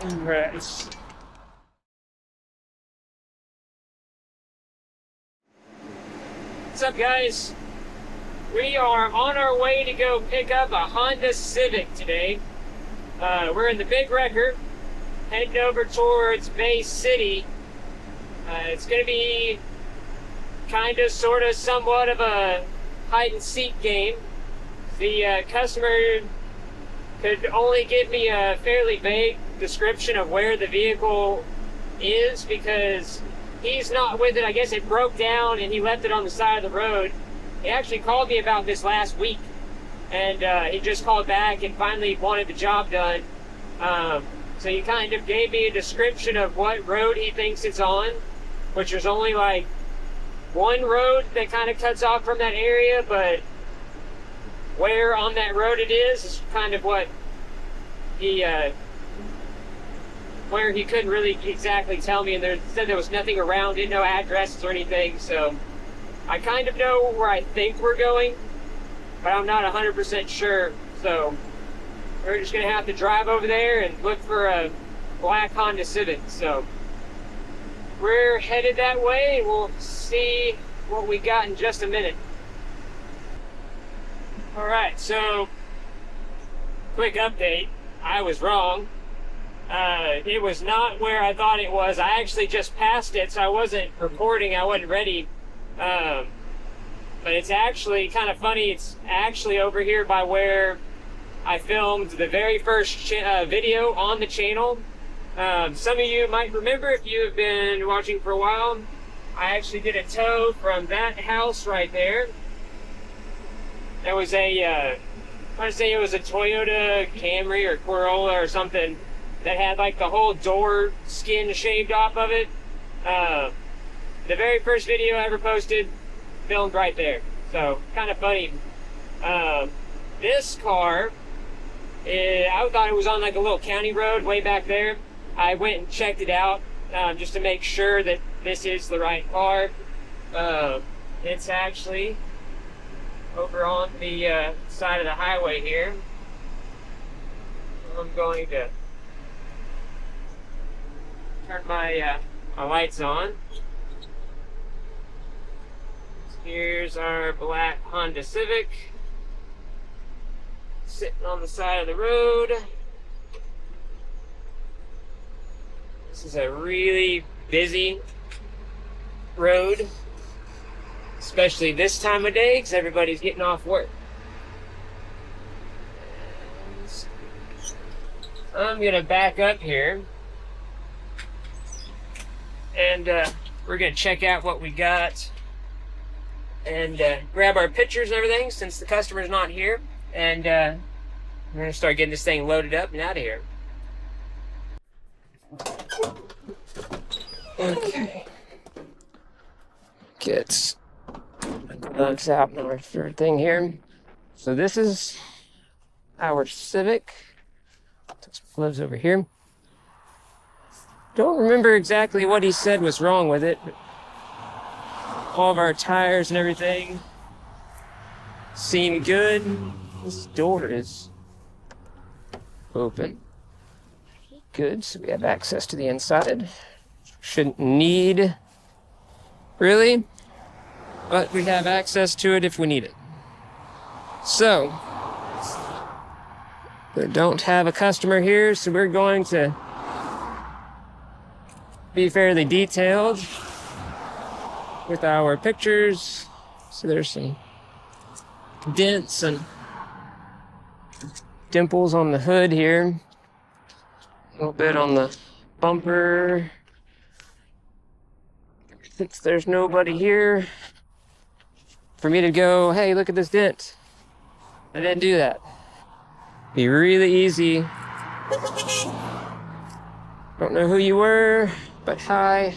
Right. What's up, guys? We are on our way to go pick up a Honda Civic today. We're in the Big Wrecker, heading over towards Bay City. It's going to be kind of, sort of, somewhat of a hide-and-seek game. The customer could only give me a fairly vague description of where the vehicle is because he's not with it. I guess it broke down and he left it on the side of the road. He actually called me about this last week, and he just called back and finally wanted the job done. So he kind of gave me a description of what road he thinks it's on, which there's only like one road that kind of cuts off from that area, but where on that road it is kind of what he where he couldn't really exactly tell me, and there said there was nothing around, didn't know addresses or anything. So I kind of know where I think we're going, but I'm not 100% sure. So we're just gonna have to drive over there and look for a black Honda Civic. So we're headed that way, and we'll see what we got in just a minute. Alright, so quick update. I was wrong. It was not where I thought it was. I actually just passed it, so I wasn't recording. I wasn't ready. But it's actually kind of funny. It's actually over here by where I filmed the very first video on the channel. Some of you might remember if you have been watching for a while. I actually did a tow from that house right there. There was a, I want to say it was a Toyota Camry or Corolla or something that had like the whole door skin shaved off of it. The very first video I ever posted, filmed right there. So, kind of funny. This car, I thought it was on like a little county road way back there. I went and checked it out just to make sure that this is the right car. It's actually over on the side of the highway here. I'm going to turn my lights on. Here's our black Honda Civic sitting on the side of the road. This is a really busy road, especially this time of day because everybody's getting off work. I'm gonna back up here and we're gonna check out what we got and grab our pictures and everything since the customer's not here, and we're gonna start getting this thing loaded up and out of here. Okay. Get the gloves out and our third thing here. So this is our Civic. Take some gloves over here. Don't remember exactly what he said was wrong with it, but all of our tires and everything seem good. This door is open. Good, so we have access to the inside. Shouldn't need, really, but we have access to it if we need it. So, we don't have a customer here, so we're going to be fairly detailed with our pictures. So there's some dents and dimples on the hood here. A little bit on the bumper. Since there's nobody here for me to go, hey, look at this dent. I didn't do that. Be really easy. Don't know who you were, but hi.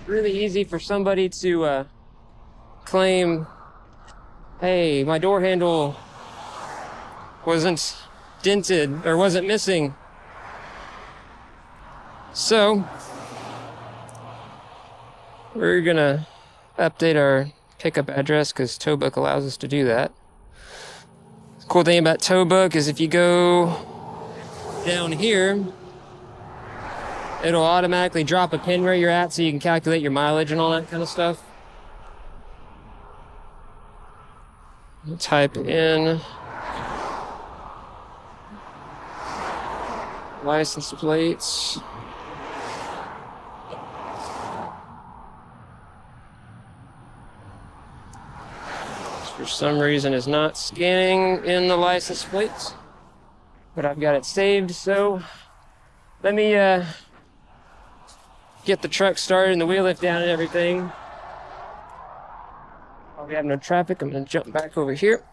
Really easy for somebody to claim, hey, my door handle wasn't dented or wasn't missing. So we're gonna update our pickup address because Towbook allows us to do that. The cool thing about Towbook is if you go down here, it'll automatically drop a pin where you're at so you can calculate your mileage and all that kind of stuff. Type in license plates. For some reason is not scanning in the license plates, but I've got it saved. So let me get the truck started and the wheel lift down and everything. While we have no traffic, I'm going to jump back over here.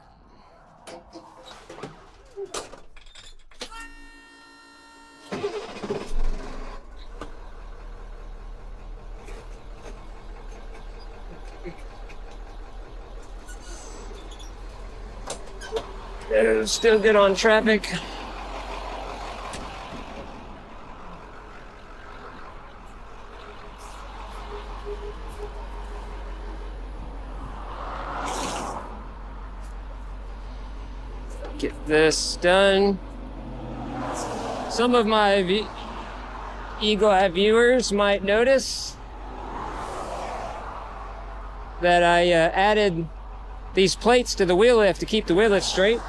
Still good on traffic. Get this done. Some of my Eagle Eye viewers might notice that I added these plates to the wheel lift to keep the wheel lift straight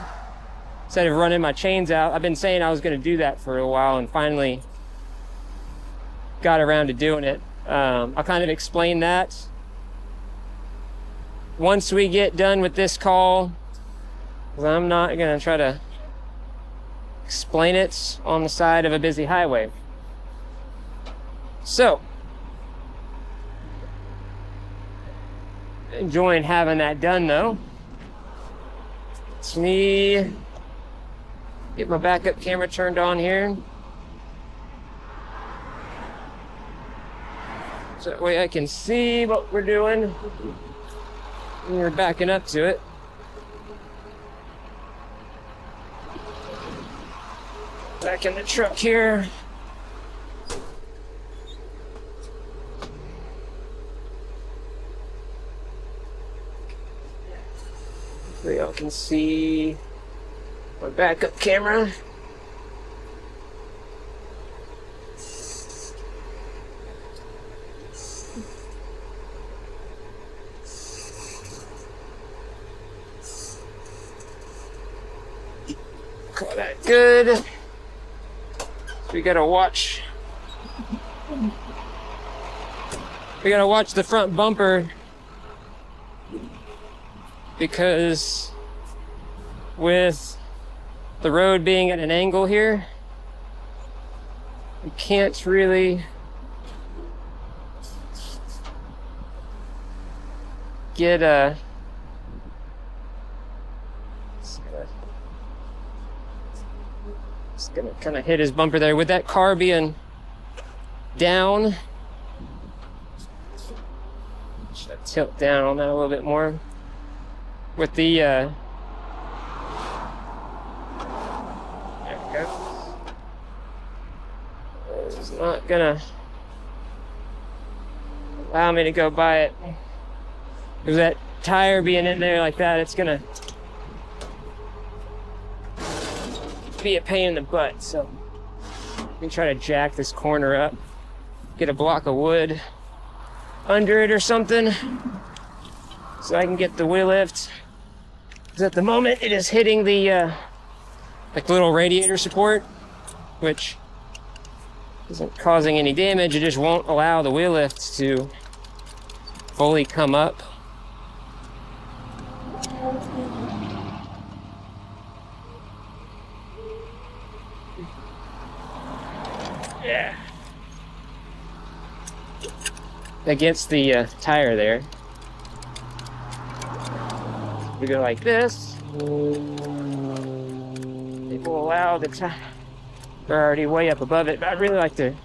instead of running my chains out. I've been saying I was going to do that for a while and finally got around to doing it. I'll kind of explain that once we get done with this call, because I'm not going to try to explain it on the side of a busy highway. So, enjoying having that done though. Let me get my backup camera turned on here. So that way I can see what we're doing when we're backing up to it. Back in the truck here. So y'all can see my backup camera. Call that good. So we gotta watch the front bumper, because with the road being at an angle here, you can't really get a it's gonna kind of hit his bumper there. With that car being down, should I tilt down on that a little bit more? With the there we go. It's not gonna allow me to go by it. With that tire being in there like that, it's gonna be a pain in the butt. So let me try to jack this corner up, get a block of wood under it or something, so I can get the wheel lift. Because at the moment it is hitting the like little radiator support, which isn't causing any damage. It just won't allow the wheel lift to fully come up. Yeah. Against the tire there. We go like this. It will allow the tire. They're already way up above it, but I'd really like to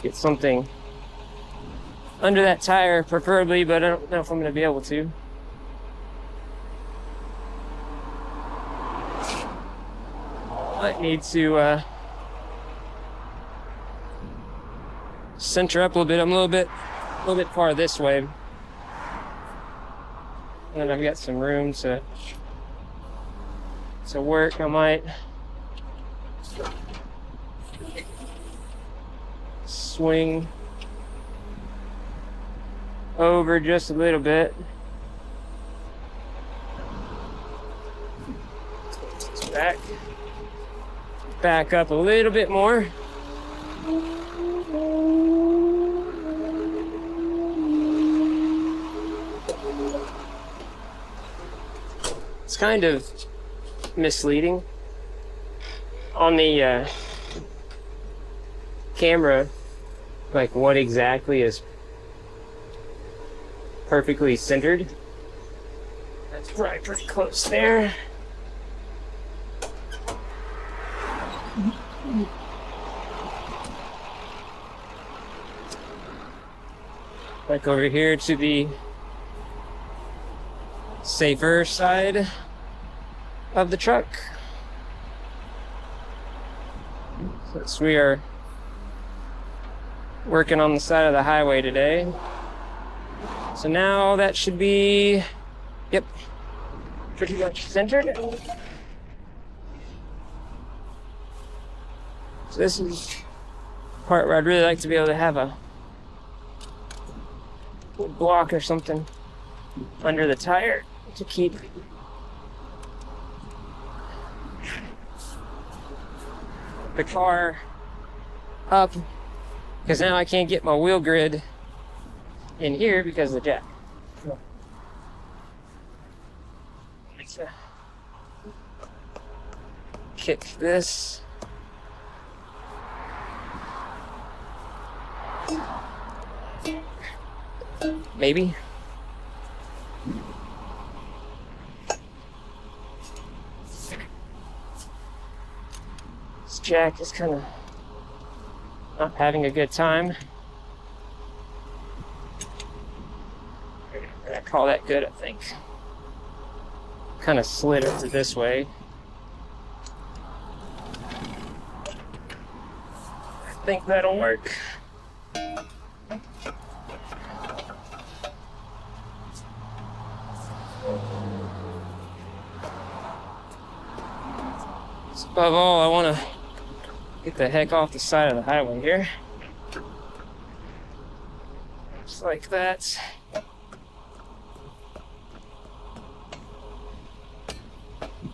get something under that tire, preferably, but I don't know if I'm going to be able to. Might need to center up a little bit. I'm a little bit far this way, and I've got some room to work. I might swing over just a little bit. Back up a little bit more. It's kind of misleading on the camera, like what exactly is perfectly centered. That's probably pretty close there. Back over here to the safer side of the truck. Since we are working on the side of the highway today. So now that should be, yep, pretty much centered. So this is the part where I'd really like to be able to have a block or something under the tire to keep the car up, because now I can't get my wheel grid in here because of the jack. Let's kick this. Maybe. This jack is kind of not having a good time. I call that good, I think. Kind of slid over this way. I think that'll work. Above all, I want to get the heck off the side of the highway here. Just like that.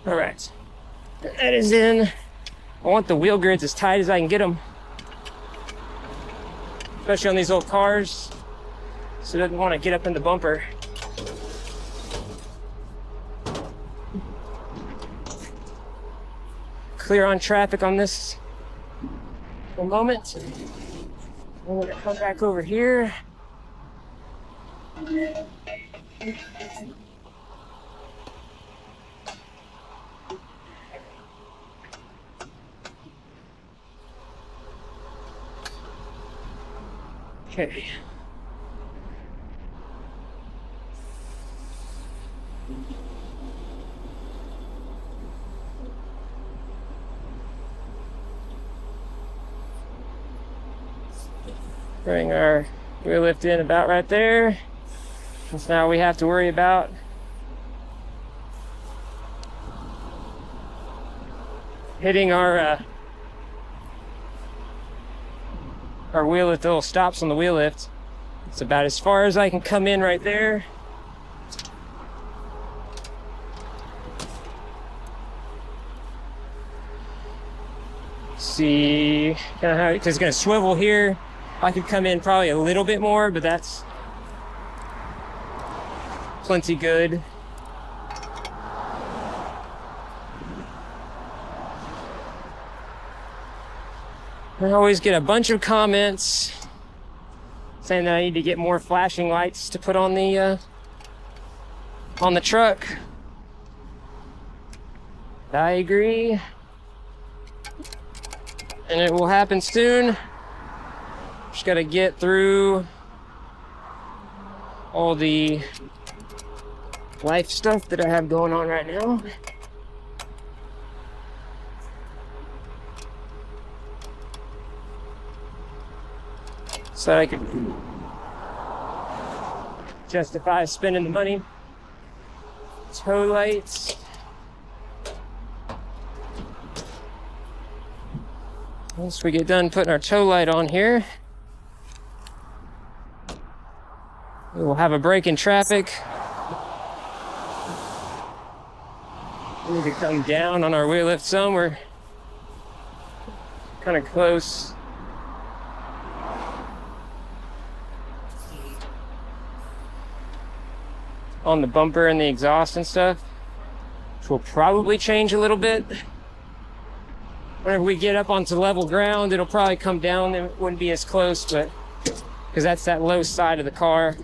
All right, that is in. I want the wheel grids as tight as I can get them, especially on these old cars, so it doesn't want to get up in the bumper. Clear on traffic on this for a moment. I'm gonna come back over here. Okay. Bring our wheel lift in about right there. So now we have to worry about hitting our wheel lift, the little stops on the wheel lift. It's about as far as I can come in right there. See kind of how it's going to swivel here. I could come in probably a little bit more, but that's plenty good. I always get a bunch of comments saying that I need to get more flashing lights to put on the truck. I agree, and it will happen soon. Just gotta get through all the life stuff that I have going on right now. So I can justify spending the money. Tow lights. Once we get done putting our tow light on here, We'll have a break in traffic. We need to come down on our wheel lift some. We're kind of close. On the bumper and the exhaust and stuff, which will probably change a little bit. Whenever we get up onto level ground, it'll probably come down. It wouldn't be as close, but because that's that low side of the car.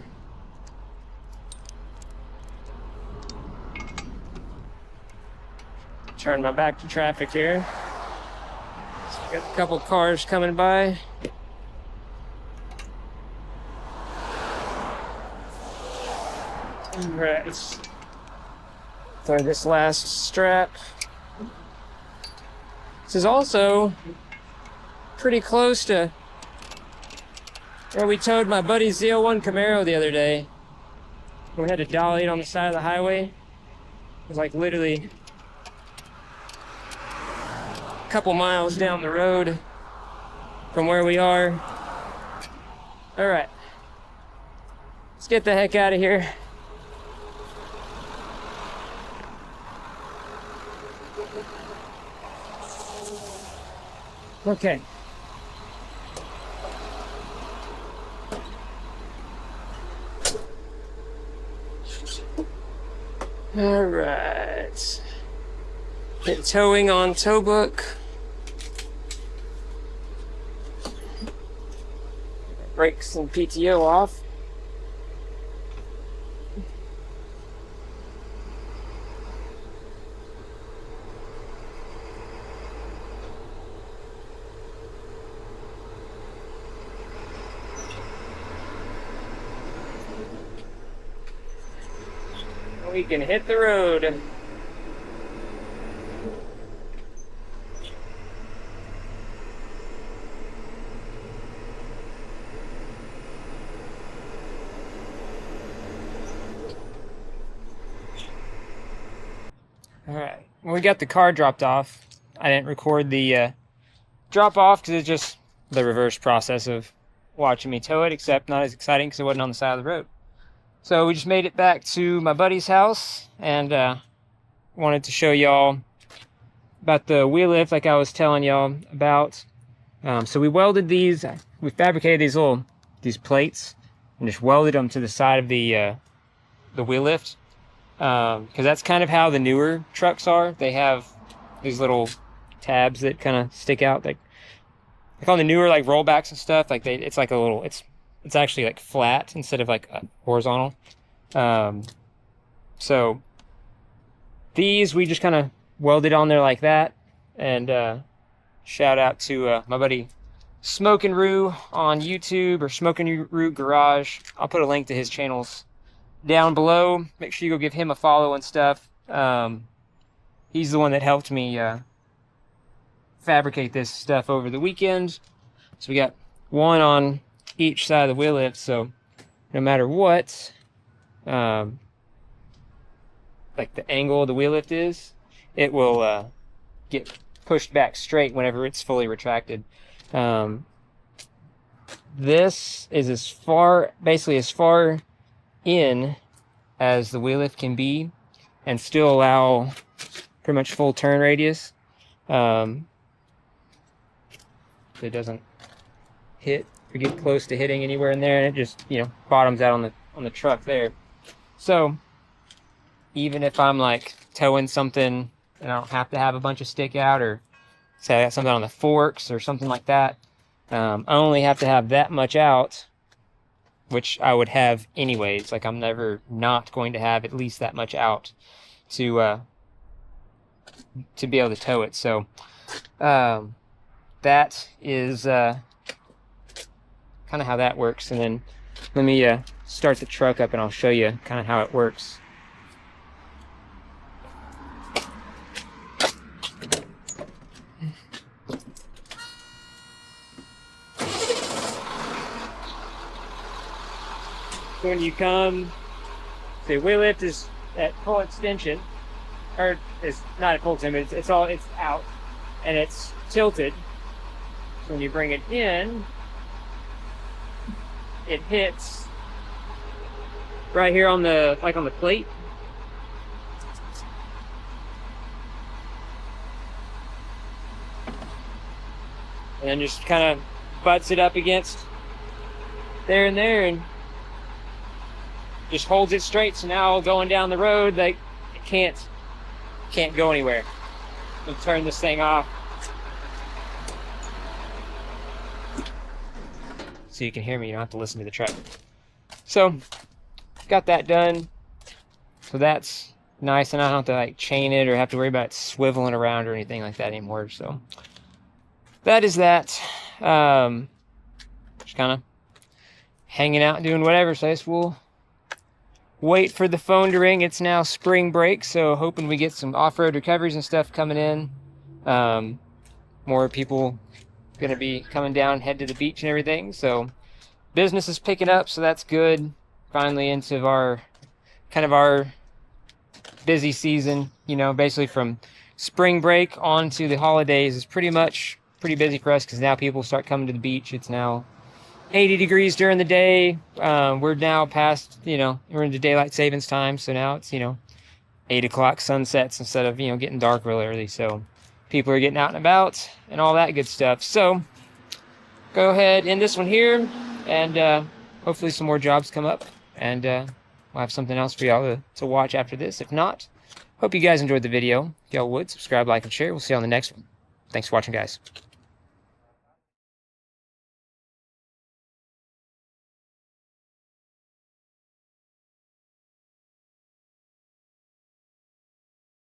Turn my back to traffic here. So got a couple cars coming by. Alright, let's throw this last strap. This is also pretty close to where we towed my buddy's Z01 Camaro the other day. We had to dolly it on the side of the highway. It was like literally a couple miles down the road from where we are. Alright, let's get the heck out of here. Okay. All right. Hit towing on tow book. Brakes and PTO off. We can hit the road. All right, when we got the car dropped off, I didn't record the drop off because it's just the reverse process of watching me tow it, except not as exciting because it wasn't on the side of the road. So we just made it back to my buddy's house and wanted to show y'all about the wheel lift like I was telling y'all about. So we welded these, we fabricated these plates and just welded them to the side of the wheel lift. Because that's kind of how the newer trucks are. They have these little tabs that kind of stick out. Like on the newer like rollbacks and stuff, like it's like a little, it's actually like flat instead of like horizontal. So these we just kind of welded on there like that. And shout out to my buddy Smokin' Roo on YouTube, or Smokin' Roo Garage. I'll put a link to his channels down below. Make sure you go give him a follow and stuff. He's the one that helped me fabricate this stuff over the weekend. So we got one on each side of the wheel lift, so no matter what like the angle of the wheel lift is, it will get pushed back straight whenever it's fully retracted. This is basically as far in as the wheel lift can be and still allow pretty much full turn radius. It doesn't hit or get close to hitting anywhere in there, and it just, bottoms out on the truck there. So even if I'm like towing something and I don't have to have a bunch of stick out, or say I got something on the forks or something like that, I only have to have that much out, which I would have anyways. Like I'm never not going to have at least that much out to be able to tow it. So that is kind of how that works. And then let me start the truck up and I'll show you kind of how it works. When you come, the wheel lift is at full extension, or it's not at full extension, but it's out, and it's tilted. So when you bring it in, it hits right here on the, like on the plate. And then just kind of butts it up against there and there and just holds it straight. So now going down the road, like, it can't go anywhere. We'll turn this thing off so you can hear me. You don't have to listen to the truck. So got that done. So that's nice, and I don't have to like chain it or have to worry about it swiveling around or anything like that anymore. So that is that. Just kind of hanging out and doing whatever. So I guess we'll wait for the phone to ring. It's now spring break, so hoping we get some off-road recoveries and stuff coming in. More people gonna be coming down, head to the beach and everything. So business is picking up, so that's good. Finally into our kind of our busy season. You know, basically from spring break on to the holidays is pretty busy for us, because now people start coming to the beach. It's now 80 degrees during the day. We're now past, you know, we're into daylight savings time, so now it's, you know, 8 o'clock sunsets instead of, you know, getting dark real early. So people are getting out and about and all that good stuff. So go ahead, end this one here, and hopefully some more jobs come up, and we'll have something else for y'all to watch after this. If not, hope you guys enjoyed the video. If y'all would, subscribe, like, and share. We'll see you on the next one. Thanks for watching, guys.